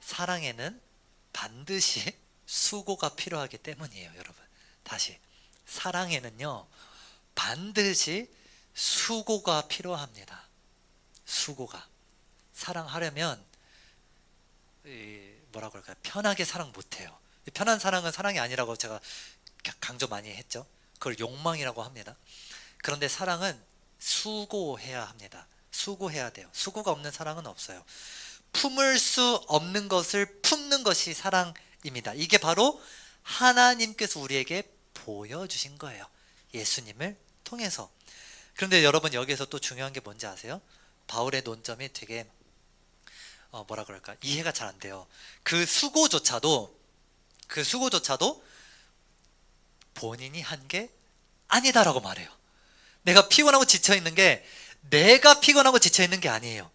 사랑에는 반드시 수고가 필요하기 때문이에요. 여러분, 다시, 사랑에는요 반드시 수고가 필요합니다. 수고가. 사랑하려면 뭐라고 할까요? 편하게 사랑 못해요. 편한 사랑은 사랑이 아니라고 제가 강조 많이 했죠. 그걸 욕망이라고 합니다. 그런데 사랑은 수고해야 합니다. 수고해야 돼요. 수고가 없는 사랑은 없어요. 품을 수 없는 것을 품는 것이 사랑입니다. 이게 바로 하나님께서 우리에게 보여주신 거예요, 예수님을 통해서. 그런데 여러분, 여기에서 또 중요한 게 뭔지 아세요? 바울의 논점이 되게 뭐라 그럴까, 이해가 잘 안 돼요. 그 수고조차도 본인이 한 게 아니다라고 말해요. 내가 피곤하고 지쳐있는 게 내가 피곤하고 지쳐있는 게 아니에요.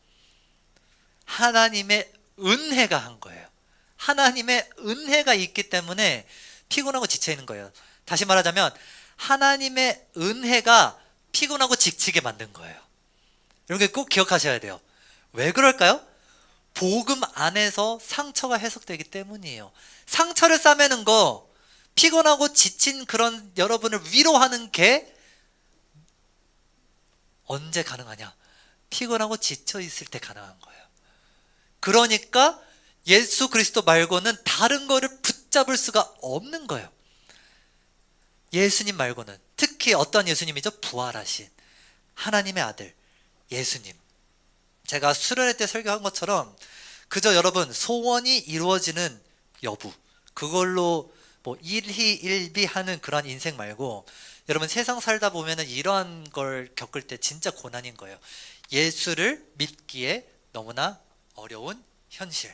하나님의 은혜가 한 거예요. 하나님의 은혜가 있기 때문에 피곤하고 지쳐있는 거예요. 다시 말하자면 하나님의 은혜가 피곤하고 지치게 만든 거예요. 이렇게 꼭 기억하셔야 돼요. 왜 그럴까요? 복음 안에서 상처가 해석되기 때문이에요. 상처를 싸매는 거, 피곤하고 지친 그런 여러분을 위로하는 게 언제 가능하냐? 피곤하고 지쳐 있을 때 가능한 거예요. 그러니까 예수 그리스도 말고는 다른 거를 붙잡을 수가 없는 거예요. 예수님 말고는, 특히 어떤 예수님이죠? 부활하신 하나님의 아들 예수님. 제가 수련회 때 설교한 것처럼 그저 여러분 소원이 이루어지는 여부, 그걸로 뭐 일희일비하는 그런 인생 말고, 여러분 세상 살다 보면은 이러한 걸 겪을 때 진짜 고난인 거예요. 예수를 믿기에 너무나 어려운 현실,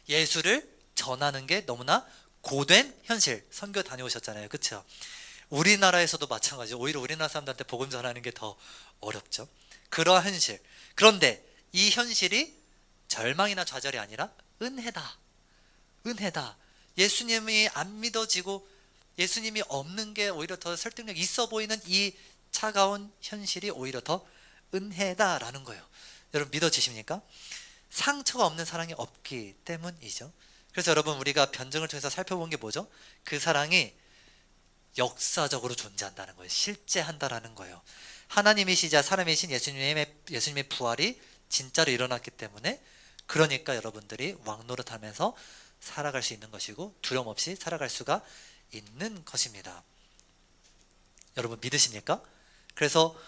예수를 전하는 게 너무나 고된 현실. 선교 다녀오셨잖아요, 그렇죠? 우리나라에서도 마찬가지죠. 오히려 우리나라 사람들한테 복음 전하는 게 더 어렵죠. 그러한 현실. 그런데 이 현실이 절망이나 좌절이 아니라 은혜다. 은혜다. 예수님이 안 믿어지고 예수님이 없는 게 오히려 더 설득력 있어 보이는 이 차가운 현실이 오히려 더 은혜다라는 거예요. 여러분 믿어지십니까? 상처가 없는 사랑이 없기 때문이죠. 그래서 여러분 우리가 변증을 통해서 살펴본 게 뭐죠? 그 사랑이 역사적으로 존재한다는 거예요. 실제한다라는 거예요. 하나님이시자 사람이신 예수님의 부활이 진짜로 일어났기 때문에, 그러니까 여러분들이 왕노릇하면서 살아갈 수 있는 것이고 두려움 없이 살아갈 수가 있는 것입니다. 여러분 믿으십니까? 그래서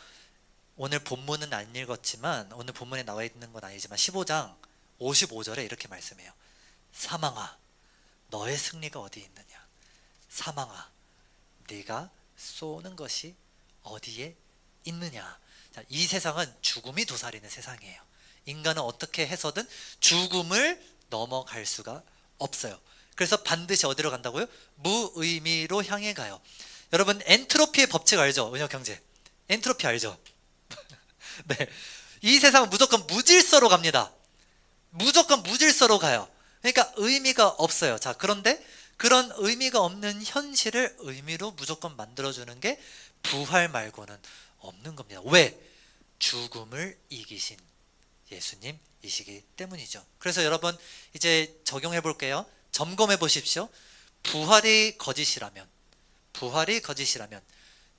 오늘 본문은 안 읽었지만, 오늘 본문에 나와 있는 건 아니지만 15장 55절에 이렇게 말씀해요. 사망아 너의 승리가 어디 있느냐. 사망아 네가 쏘는 것이 어디에 있느냐. 자, 이 세상은 죽음이 도사리는 세상이에요. 인간은 어떻게 해서든 죽음을 넘어갈 수가 없어요. 그래서 반드시 어디로 간다고요? 무의미로 향해 가요. 여러분 엔트로피의 법칙 알죠? 은혁형제, 엔트로피 알죠? 네, 이 세상은 무조건 무질서로 갑니다. 무조건 무질서로 가요. 그러니까 의미가 없어요. 자, 그런데 그런 의미가 없는 현실을 의미로 무조건 만들어주는 게 부활 말고는 없는 겁니다. 왜? 죽음을 이기신 예수님이시기 때문이죠. 그래서 여러분 이제 적용해 볼게요. 점검해 보십시오. 부활이 거짓이라면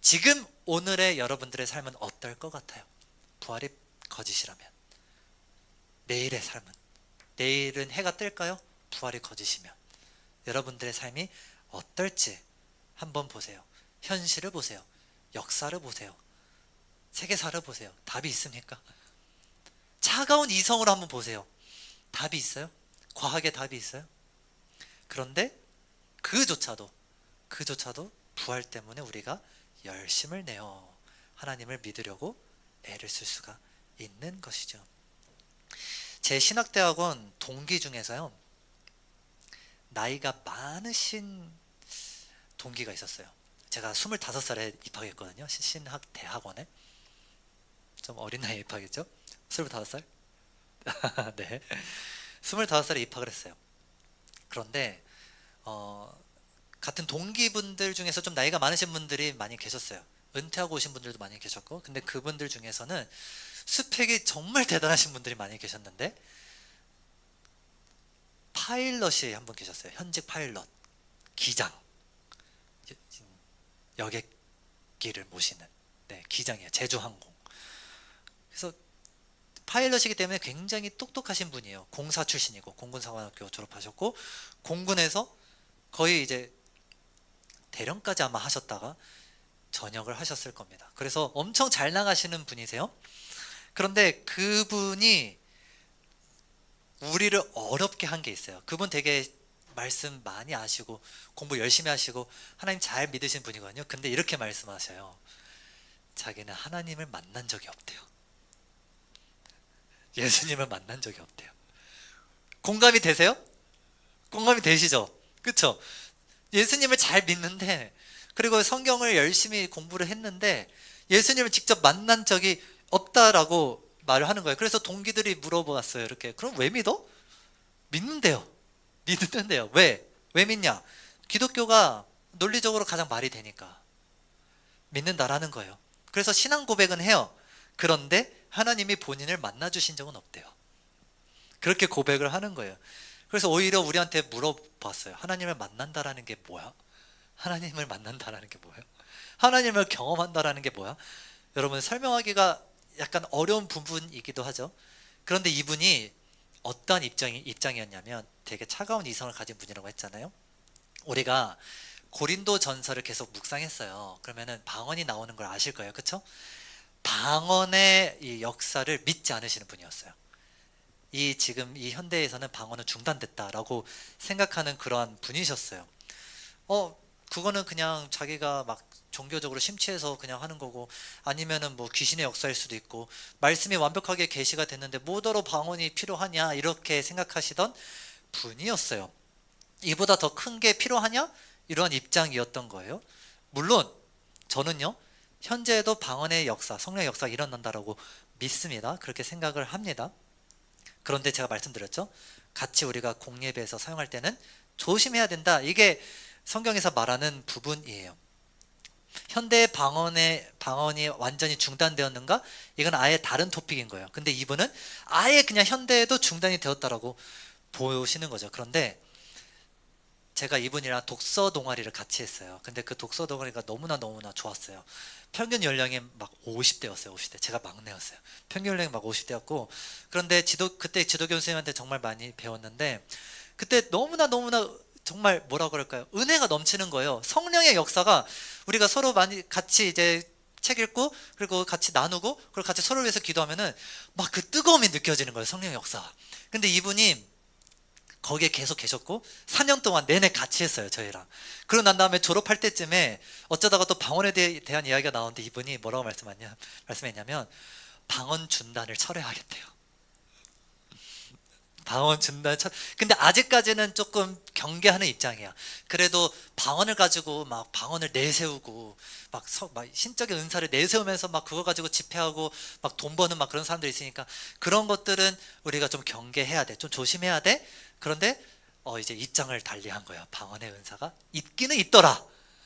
지금 오늘의 여러분들의 삶은 어떨 것 같아요? 부활이 거짓이라면 내일의 삶은, 내일은 해가 뜰까요? 부활이 거짓이면 여러분들의 삶이 어떨지 한번 보세요. 현실을 보세요. 역사를 보세요. 세계사를 보세요. 답이 있습니까? 차가운 이성으로 한번 보세요. 답이 있어요? 과학에 답이 있어요? 그런데 그조차도 부활 때문에 우리가 열심을 내어 하나님을 믿으려고 애를 쓸 수가 있는 것이죠. 제 신학대학원 동기 중에서요, 나이가 많으신 동기가 있었어요. 제가 25살에 입학했거든요. 신학대학원에. 좀 어린 나이에 입학했죠? 25살? 네, 25살에 입학을 했어요. 그런데 같은 동기분들 중에서 좀 나이가 많으신 분들이 많이 계셨어요. 은퇴하고 오신 분들도 많이 계셨고, 근데 그분들 중에서는 스펙이 정말 대단하신 분들이 많이 계셨는데, 파일럿이 한 분 계셨어요. 현직 파일럿, 기장, 여객기를 모시는, 네, 기장이에요. 제주항공. 그래서 파일럿이기 때문에 굉장히 똑똑하신 분이에요. 공사 출신이고 공군사관학교 졸업하셨고, 공군에서 거의 이제 대령까지 아마 하셨다가 전역을 하셨을 겁니다. 그래서 엄청 잘 나가시는 분이세요. 그런데 그분이 우리를 어렵게 한 게 있어요. 그분 되게 말씀 많이 아시고 공부 열심히 하시고 하나님 잘 믿으신 분이거든요. 근데 이렇게 말씀하셔요. 자기는 하나님을 만난 적이 없대요. 예수님을 만난 적이 없대요. 공감이 되세요? 공감이 되시죠? 그쵸? 예수님을 잘 믿는데, 그리고 성경을 열심히 공부를 했는데 예수님을 직접 만난 적이 없다라고 말을 하는 거예요. 그래서 동기들이 물어보았어요. 이렇게, 그럼 왜 믿어? 믿는데요. 왜? 왜 믿냐? 기독교가 논리적으로 가장 말이 되니까 믿는다라는 거예요. 그래서 신앙 고백은 해요. 그런데 하나님이 본인을 만나주신 적은 없대요. 그렇게 고백을 하는 거예요. 그래서 오히려 우리한테 물어봤어요. 하나님을 만난다라는 게 뭐야? 하나님을 만난다라는 게 뭐예요? 하나님을 경험한다라는 게 뭐야? 여러분 설명하기가 약간 어려운 부분이기도 하죠. 그런데 이분이 어떤 입장이었냐면 되게 차가운 이성을 가진 분이라고 했잖아요. 우리가 고린도 전서를 계속 묵상했어요. 그러면은 방언이 나오는 걸 아실 거예요. 그쵸? 방언의 이 역사를 믿지 않으시는 분이었어요. 지금 이 현대에서는 방언은 중단됐다라고 생각하는 그러한 분이셨어요. 그거는 그냥 자기가 막 종교적으로 심취해서 그냥 하는 거고, 아니면은 뭐 귀신의 역사일 수도 있고, 말씀이 완벽하게 계시가 됐는데 뭐더러 방언이 필요하냐 이렇게 생각하시던 분이었어요. 이보다 더 큰 게 필요하냐? 이러한 입장이었던 거예요. 물론 저는요, 현재에도 방언의 역사, 성령의 역사가 일어난다라고 믿습니다. 그렇게 생각을 합니다. 그런데 제가 말씀드렸죠, 같이 우리가 공예배에서 사용할 때는 조심해야 된다. 이게 성경에서 말하는 부분이에요. 현대의 방언이 완전히 중단되었는가? 이건 아예 다른 토픽인 거예요. 근데 이분은 아예 그냥 현대에도 중단이 되었다라고 보시는 거죠. 그런데 제가 이분이랑 독서 동아리를 같이 했어요. 근데 그 독서 동아리가 너무나 좋았어요. 평균 연령이 막 50대였어요. 50대. 제가 막내였어요. 평균 연령이 막 50대였고, 그런데 그때 지도교 선생님한테 정말 많이 배웠는데, 그때 너무나 정말 뭐라 그럴까요? 은혜가 넘치는 거예요. 성령의 역사가, 우리가 서로 많이 같이 이제 책 읽고, 그리고 같이 나누고, 그리고 같이 서로 위해서 기도하면은 막 그 뜨거움이 느껴지는 거예요. 성령의 역사. 근데 이분이 거기에 계속 계셨고 4년 동안 내내 같이 했어요, 저희랑. 그러고 난 다음에 졸업할 때쯤에 어쩌다가 또 방언에 대한 이야기가 나오는데, 이분이 뭐라고 말씀했냐면 방언 준단을 철회하겠대요. 방언 준단 근데 아직까지는 조금 경계하는 입장이야. 그래도 방언을 가지고 막 방언을 내세우고 막 신적인 은사를 내세우면서 막 그거 가지고 집회하고 막 돈 버는 막 그런 사람들이 있으니까, 그런 것들은 우리가 좀 경계해야 돼. 좀 조심해야 돼. 그런데 이제 입장을 달리한 거예요. 방언의 은사가 있기는 있더라.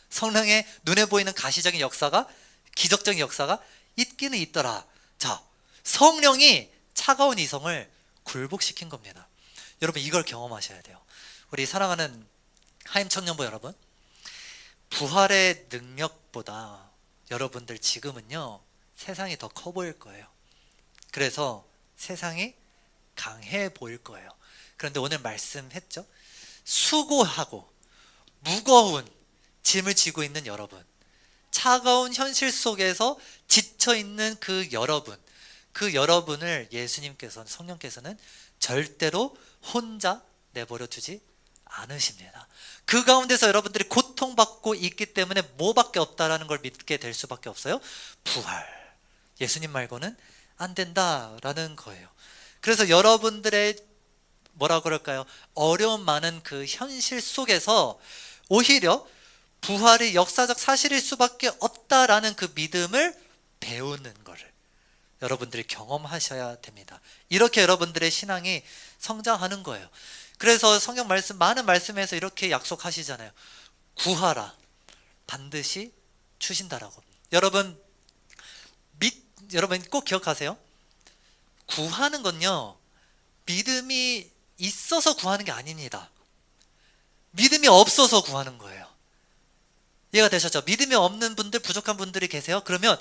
성령의 눈에 보이는 가시적인 역사가, 기적적인 역사가 있기는 있더라. 자, 성령이 차가운 이성을 굴복시킨 겁니다. 여러분, 이걸 경험하셔야 돼요. 우리 사랑하는 하임 청년부 여러분, 부활의 능력보다 여러분들 지금은요, 세상이 더 커 보일 거예요. 그래서 세상이 강해 보일 거예요. 그런데 오늘 말씀했죠, 수고하고 무거운 짐을 지고 있는 여러분, 차가운 현실 속에서 지쳐있는 그 여러분을 예수님께서는, 성령께서는 절대로 혼자 내버려 두지 않으십니다. 그 가운데서 여러분들이 고통받고 있기 때문에 뭐밖에 없다라는 걸 믿게 될 수밖에 없어요. 부활. 예수님 말고는 안 된다라는 거예요. 그래서 여러분들의 뭐라 그럴까요? 어려움 많은 그 현실 속에서 오히려 부활이 역사적 사실일 수밖에 없다라는 그 믿음을 배우는 거를 여러분들이 경험하셔야 됩니다. 이렇게 여러분들의 신앙이 성장하는 거예요. 그래서 성경 말씀, 많은 말씀에서 이렇게 약속하시잖아요. 구하라, 반드시 주신다라고. 여러분 꼭 기억하세요. 구하는 건요, 믿음이 있어서 구하는 게 아닙니다. 믿음이 없어서 구하는 거예요. 이해가 되셨죠? 믿음이 없는 분들, 부족한 분들이 계세요. 그러면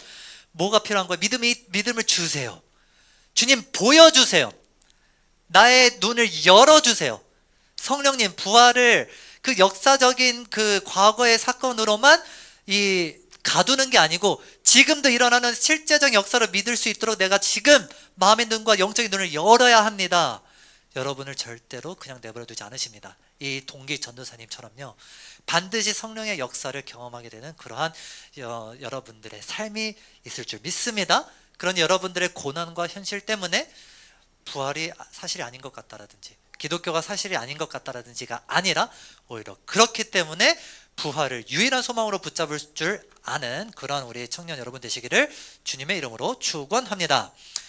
뭐가 필요한 거예요? 믿음을 주세요. 주님, 보여주세요. 나의 눈을 열어주세요. 성령님, 부활을 그 역사적인 그 과거의 사건으로만 가두는 게 아니고, 지금도 일어나는 실제적 역사를 믿을 수 있도록 내가 지금 마음의 눈과 영적인 눈을 열어야 합니다. 여러분을 절대로 그냥 내버려 두지 않으십니다. 이 동기 전도사님처럼요, 반드시 성령의 역사를 경험하게 되는 그러한 여러분들의 삶이 있을 줄 믿습니다. 그런 여러분들의 고난과 현실 때문에 부활이 사실이 아닌 것 같다라든지, 기독교가 사실이 아닌 것 같다라든지가 아니라, 오히려 그렇기 때문에 부활을 유일한 소망으로 붙잡을 줄 아는 그러한 우리 청년 여러분 되시기를 주님의 이름으로 축원합니다.